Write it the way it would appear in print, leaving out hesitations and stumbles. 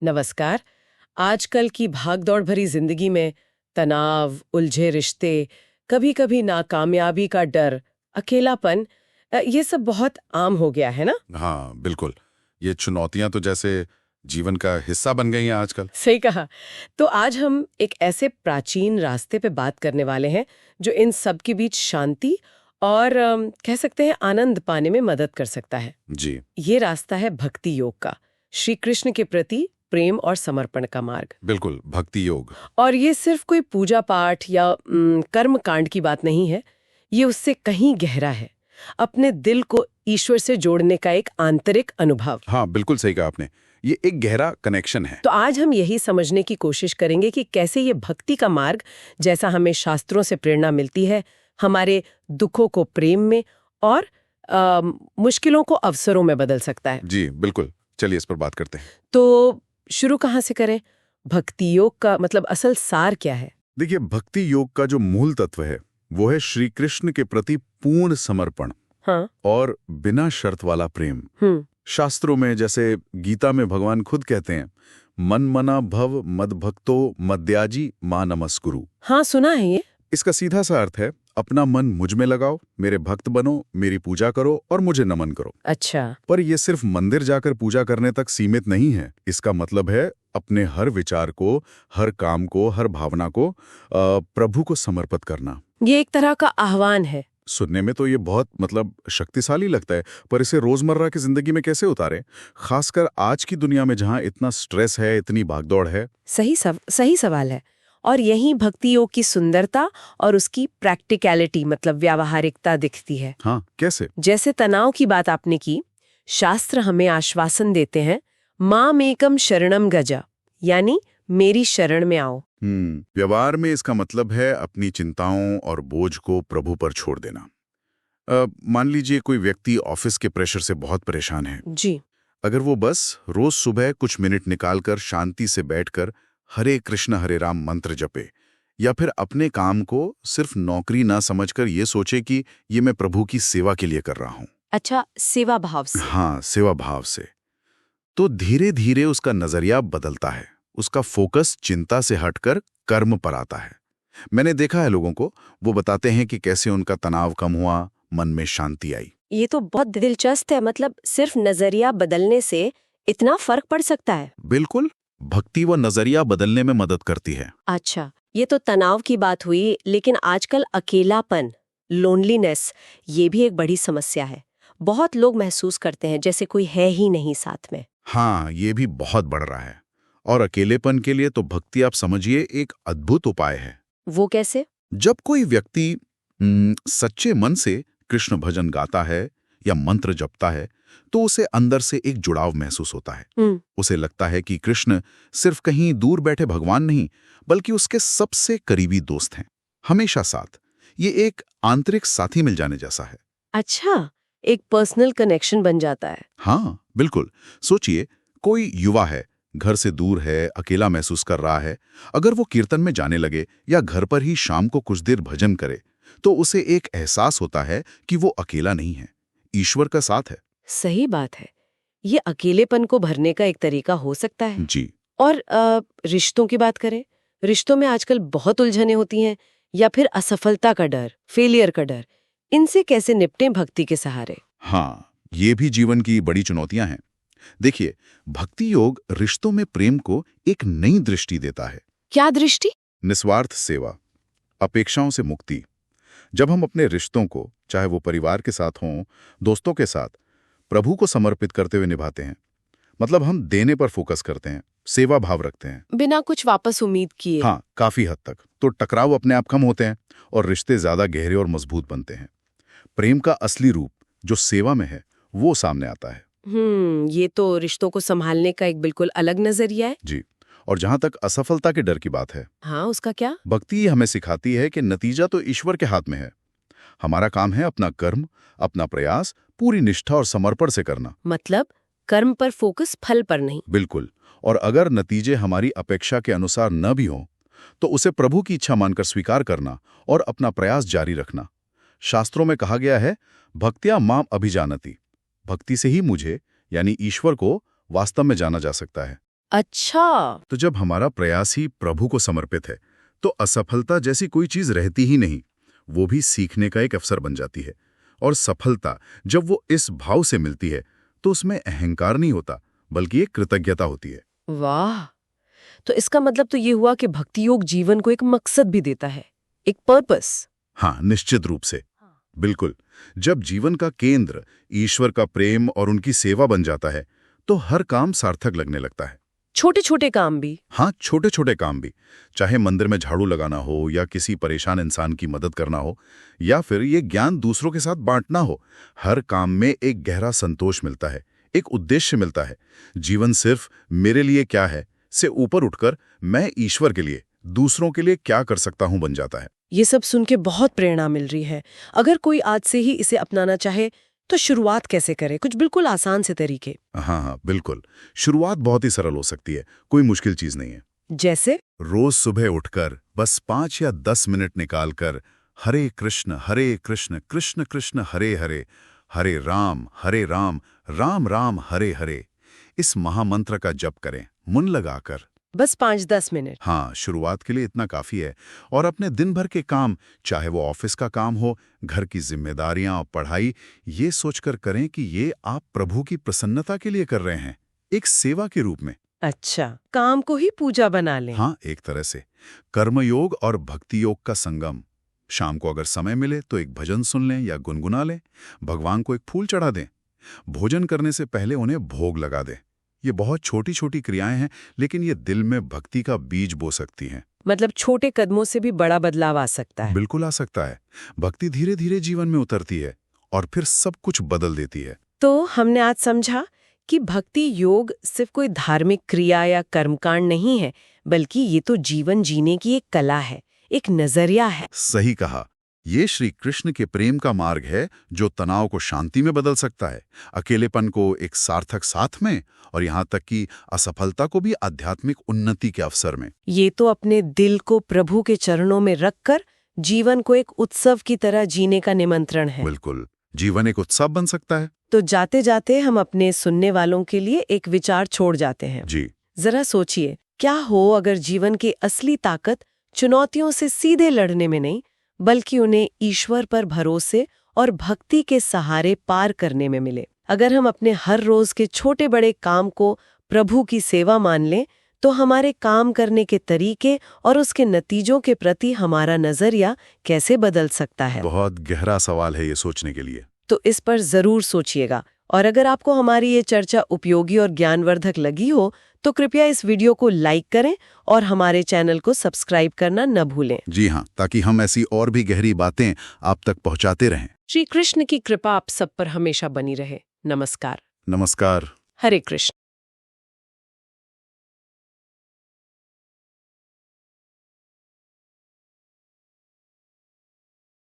नमस्कार। आजकल की भागदौड़ भरी जिंदगी में तनाव, उलझे रिश्ते, कभी-कभी नाकामयाबी का डर, अकेलापन, ये सब बहुत आम हो गया है ना? हाँ, बिल्कुल। ये चुनौतियां तो जैसे जीवन का हिस्सा बन गई हैं आजकल। सही कहा। तो आज हम एक ऐसे प्राचीन रास्ते पे बात करने वाले हैं जो इन सब के बीच शांति और कह सकते हैं आनंद पाने में मदद कर सकता है। जी, ये रास्ता है भक्ति योग का, श्री कृष्ण के प्रति प्रेम और समर्पण का मार्ग। बिल्कुल, भक्ति योग। और ये सिर्फ कोई पूजा पाठ या कर्म कांड की बात नहीं है। ये उससे कहीं गहरा है, अपने दिल को ईश्वर से जोड़ने का एक आंतरिक अनुभव। हाँ, बिल्कुल सही कहा आपने। ये एक गहरा कनेक्शन है। तो आज हम यही समझने की कोशिश करेंगे कि कैसे ये भक्ति का मार्ग, जैसा हमें शास्त्रों से प्रेरणा मिलती है, हमारे दुखों को प्रेम में और मुश्किलों को अवसरों में बदल सकता है। जी, बिल्कुल। चलिए इस पर बात करते हैं। तो शुरू कहाँ से करें? भक्ति योग का मतलब असल सार क्या है? देखिए, भक्ति योग का जो मूल तत्व है, वो है श्री कृष्ण के प्रति पूर्ण समर्पण हाँ। और बिना शर्त वाला प्रेम। शास्त्रों में जैसे गीता में भगवान खुद कहते हैं, मन मना भव मद भक्तो मद्याजी मां नमस्कुरु। हाँ, सुना है ये। इसका सीधा सा अर्थ है, अपना मन मुझ में लगाओ, मेरे भक्त बनो, मेरी पूजा करो और मुझे नमन करो। अच्छा। पर यह सिर्फ मंदिर जाकर पूजा करने तक सीमित नहीं है। इसका मतलब है अपने हर विचार को, हर काम को, हर भावना को प्रभु को समर्पित करना। ये एक तरह का आह्वान है। सुनने में तो ये बहुत शक्तिशाली लगता है, पर इसे रोजमर्रा की जिंदगी में कैसे उतारें, खासकर आज की दुनिया में जहां इतना स्ट्रेस है, इतनी भागदौड़ है। सही सवाल है। और यही भक्ति योग की सुंदरता और उसकी प्रैक्टिकलिटी मतलब व्यावहारिकता दिखती है। हाँ, कैसे? जैसे तनाव की बात आपने की, शास्त्र हमें आश्वासन देते हैं, मामेकम शरणम गजा, यानी मेरी शरण में आओ। व्यवहार में इसका मतलब है अपनी चिंताओं और बोझ को प्रभु पर छोड़ देना। मान लीजिए कोई व्यक्ति ऑफिस के प्रेशर से बहुत परेशान है। जी। अगर वो बस रोज सुबह कुछ मिनट निकालकर शांति से बैठकर हरे कृष्ण हरे राम मंत्र जपे, या फिर अपने काम को सिर्फ नौकरी ना समझकर ये सोचे कि ये मैं प्रभु की सेवा के लिए कर रहा हूँ। अच्छा, सेवा भाव से। हाँ, सेवा भाव से। तो धीरे धीरे उसका नजरिया बदलता है, उसका फोकस चिंता से हटकर कर्म पर आता है। मैंने देखा है लोगों को, वो बताते हैं कि कैसे उनका तनाव कम हुआ, मन में शांति आई। ये तो बहुत दिलचस्प है। मतलब सिर्फ नजरिया बदलने से इतना फर्क पड़ सकता है? बिल्कुल, भक्ति व नजरिया बदलने में मदद करती है। अच्छा, ये तो तनाव की बात हुई, लेकिन आजकल अकेलापन, लोनलीनेस, ये भी एक बड़ी समस्या है। बहुत लोग महसूस करते हैं जैसे कोई है ही नहीं साथ में। हाँ, ये भी बहुत बढ़ रहा है। और अकेलेपन के लिए तो भक्ति, आप समझिए, एक अद्भुत उपाय है। वो कैसे? जब कोई व्यक्ति सच्चे मन से कृष्ण भजन गाता है या मंत्र जपता है, तो उसे अंदर से एक जुड़ाव महसूस होता है। उसे लगता है कि कृष्ण सिर्फ कहीं दूर बैठे भगवान नहीं, बल्कि उसके सबसे करीबी दोस्त हैं, हमेशा साथ। ये एक आंतरिक साथी मिल जाने जैसा है। अच्छा, एक पर्सनल कनेक्शन बन जाता है। हाँ, बिल्कुल। सोचिए, कोई युवा है, घर से दूर है, अकेला महसूस कर रहा है। अगर वो कीर्तन में जाने लगे या घर पर ही शाम को कुछ देर भजन करे, तो उसे एक एहसास होता है कि वो अकेला नहीं है, ईश्वर का साथ है। सही बात है। ये अकेलेपन को भरने का एक तरीका हो सकता है। जी। और रिश्तों की बात करें, रिश्तों में आजकल बहुत उलझनें होती हैं, या फिर असफलता का डर, फेलियर का डर, इनसे कैसे निपटें भक्ति के सहारे? हाँ, ये भी जीवन की बड़ी चुनौतियां हैं। देखिए, भक्ति योग रिश्तों में प्रेम को एक नई दृष्टि देता है। क्या दृष्टि? निस्वार्थ सेवा, अपेक्षाओं से मुक्ति। जब हम अपने रिश्तों को, चाहे वो परिवार के साथ हों, दोस्तों के साथ, प्रभु को समर्पित करते हुए निभाते हैं, मतलब हम देने पर फोकस करते हैं, सेवा भाव रखते हैं, बिना कुछ वापस उम्मीद किए। हाँ, काफी हद तक, तो टकराव अपने आप कम होते हैं और रिश्ते ज्यादा गहरे और मजबूत बनते हैं। प्रेम का असली रूप जो सेवा में है, वो सामने आता है। ये तो रिश्तों को संभालने का एक बिल्कुल अलग नजरिया है। जी। और जहां तक असफलता के डर की बात है, हाँ, उसका क्या? भक्ति हमें सिखाती है कि नतीजा तो ईश्वर के हाथ में है। हमारा काम है अपना कर्म, अपना प्रयास पूरी निष्ठा और समर्पण से करना। मतलब कर्म पर फोकस, फल पर नहीं। बिल्कुल। और अगर नतीजे हमारी अपेक्षा के अनुसार न भी हों, तो उसे प्रभु की इच्छा मानकर स्वीकार करना और अपना प्रयास जारी रखना। शास्त्रों में कहा गया है, भक्त्या माम अभिजानति, भक्ति से ही मुझे, यानी ईश्वर को, वास्तव में जाना जा सकता है। अच्छा। तो जब हमारा प्रयास ही प्रभु को समर्पित है तो असफलता जैसी कोई चीज रहती ही नहीं, वो भी सीखने का एक अवसर बन जाती है। और सफलता जब वो इस भाव से मिलती है तो उसमें अहंकार नहीं होता, बल्कि एक कृतज्ञता होती है। वाह, तो इसका मतलब तो ये हुआ कि भक्ति योग जीवन को एक मकसद भी देता है, एक पर्पस। हाँ, निश्चित रूप से। बिल्कुल। जब जीवन का केंद्र ईश्वर का प्रेम और उनकी सेवा बन जाता है तो हर काम सार्थक लगने लगता है। छोटे छोटे काम भी। हाँ, छोटे छोटे काम भी, चाहे मंदिर में झाड़ू लगाना हो या किसी परेशान इंसान की मदद करना हो या फिर ये ज्ञान दूसरों के साथ बांटना हो, हर काम में एक गहरा संतोष मिलता है, एक उद्देश्य मिलता है। जीवन सिर्फ मेरे लिए क्या है से ऊपर उठकर मैं ईश्वर के लिए, दूसरों के लिए क्या कर सकता हूं बन जाता है। ये सब सुन के बहुत प्रेरणा मिल रही है। अगर कोई आज से ही इसे अपनाना चाहे तो शुरुआत कैसे करे? कुछ बिल्कुल आसान से तरीके। हाँ, बिल्कुल। शुरुआत बहुत ही सरल हो सकती है, कोई मुश्किल चीज नहीं है। जैसे रोज सुबह उठकर बस 5 या 10 मिनट निकालकर हरे कृष्ण कृष्ण कृष्ण हरे हरे, हरे राम राम राम हरे हरे, इस महामंत्र का जप करें मन लगाकर। बस 5-10 मिनट। हाँ, शुरुआत के लिए इतना काफी है। और अपने दिन भर के काम, चाहे वो ऑफिस का काम हो, घर की जिम्मेदारियां और पढ़ाई, ये सोचकर करें कि ये आप प्रभु की प्रसन्नता के लिए कर रहे हैं, एक सेवा के रूप में। अच्छा, काम को ही पूजा बना लें। हाँ, एक तरह से कर्मयोग और भक्ति योग का संगम। शाम को अगर समय मिले तो एक भजन सुन लें या गुनगुना लें, भगवान को एक फूल चढ़ा दें, भोजन करने से पहले उन्हें भोग लगा दें। ये बहुत छोटी छोटी क्रियाएं हैं, लेकिन ये दिल में भक्ति का बीज बो सकती हैं। मतलब छोटे कदमों से भी बड़ा बदलाव आ सकता है। बिल्कुल आ सकता है। भक्ति धीरे धीरे जीवन में उतरती है और फिर सब कुछ बदल देती है। तो हमने आज समझा कि भक्ति योग सिर्फ कोई धार्मिक क्रिया या कर्मकांड नहीं है, बल्कि ये तो जीवन जीने की एक कला है, एक नजरिया है। सही कहा। ये श्री कृष्ण के प्रेम का मार्ग है जो तनाव को शांति में बदल सकता है, अकेलेपन को एक सार्थक साथ में, और यहाँ तक कि असफलता को भी आध्यात्मिक उन्नति के अवसर में। ये तो अपने दिल को प्रभु के चरणों में रखकर जीवन को एक उत्सव की तरह जीने का निमंत्रण है। बिल्कुल, जीवन एक उत्सव बन सकता है। तो जाते जाते हम अपने सुनने वालों के लिए एक विचार छोड़ जाते हैं। जी। जरा सोचिए, क्या हो अगर जीवन की असली ताकत चुनौतियों से सीधे लड़ने में नहीं, बल्कि उन्हें ईश्वर पर भरोसे और भक्ति के सहारे पार करने में मिले। अगर हम अपने हर रोज के छोटे बड़े काम को प्रभु की सेवा मान लें, तो हमारे काम करने के तरीके और उसके नतीजों के प्रति हमारा नजरिया कैसे बदल सकता है? बहुत गहरा सवाल है ये सोचने के लिए। तो इस पर जरूर सोचिएगा। और अगर आपको हमारी ये चर्चा उपयोगी और ज्ञानवर्धक लगी हो तो कृपया इस वीडियो को लाइक करें और हमारे चैनल को सब्सक्राइब करना न भूलें। जी हाँ, ताकि हम ऐसी और भी गहरी बातें आप तक पहुंचाते रहें। श्री कृष्ण की कृपा आप सब पर हमेशा बनी रहे। नमस्कार। नमस्कार। हरे कृष्ण।